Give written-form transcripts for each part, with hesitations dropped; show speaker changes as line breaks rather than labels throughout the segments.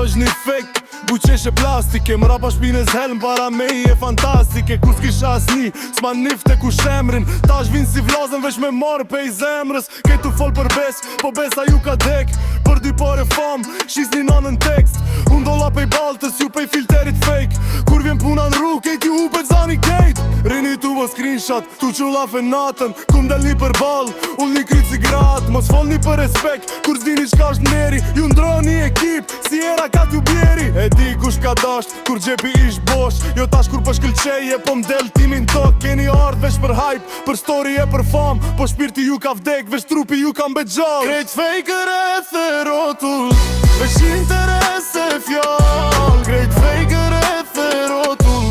është një fake, buqeshe plastike. Më rapa shpines helm para me i e fantastike. Kur s'kisha asni, s'ma nifte ku shemrin. Ta është vinë si vlazën veç me marë pe i zemrës. Ketu fol për bes, po besa ju ka dek. Për dy pare fam, shis një nanën tekst. Unë dolla pej baltës, ju pej filterit fake. Kur vjen puna në rrugë, kejt ju upet zani kejt. Rini tu vë screenshot, tu qullafe natën. Kum delni për bal, unë një kryt si gratë. Mos folni për respekt, kur s'dini qka është neri. Ju ndroni ekip, si era ka t'ju bjeri. E di kush ka dasht, kur gjepi ish bosh. Jo tash kur pëshkëlqeje, po m'del timin tok. Keni ardh veç për hype, për story e për fam. Po shpirti ju ka vdek, veç trupi ju ka mbet gjall. Krejt faker e the rotull, veç interes e fjall. Krejt faker e the rotull,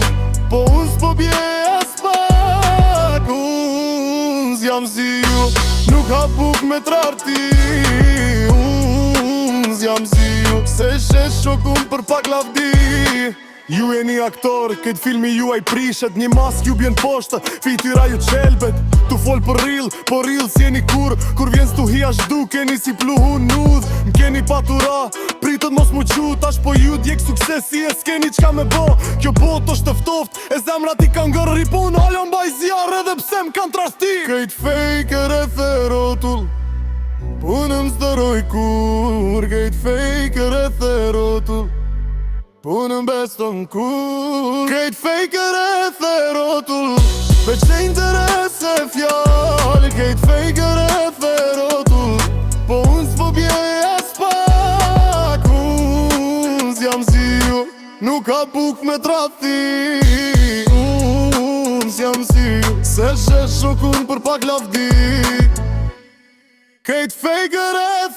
po unë s'po bje as pak. Unë s'jam si ju, nuk ha buk me trarti. Unë s'jam si ju, se shesh shokun për pak lavdi. Ju e një aktor, këtë filmi juaj prishet. Një mask ju bjen poshtë, fityra ju qelbet. Tu fol për real, po real s'jeni kur. Kur vjen s'tu hi ashtu, keni si pluhu nudh. M'keni patura, pritët mos mu qu. Tash po ju djek suksesi e s'keni qka me bo. Kjo bot është tëftoft, e zemrat i kan gërri. Po unë halon baj zjarë edhe pse m'kan trasti. Kejt faker e the rotull, po unë m'zdëroj kur. Kejt faker e the rotull, po unë m'beston kur. Kejt faker e the rotull, veç të interes e fjall. Kejt faker e the rotull, po unë s'po bje as pak. Unë s'jam si ju, nuk ka buk me trathi. Unë s'jam si ju, se shesh shokun për pak lavdi. Kejt faker e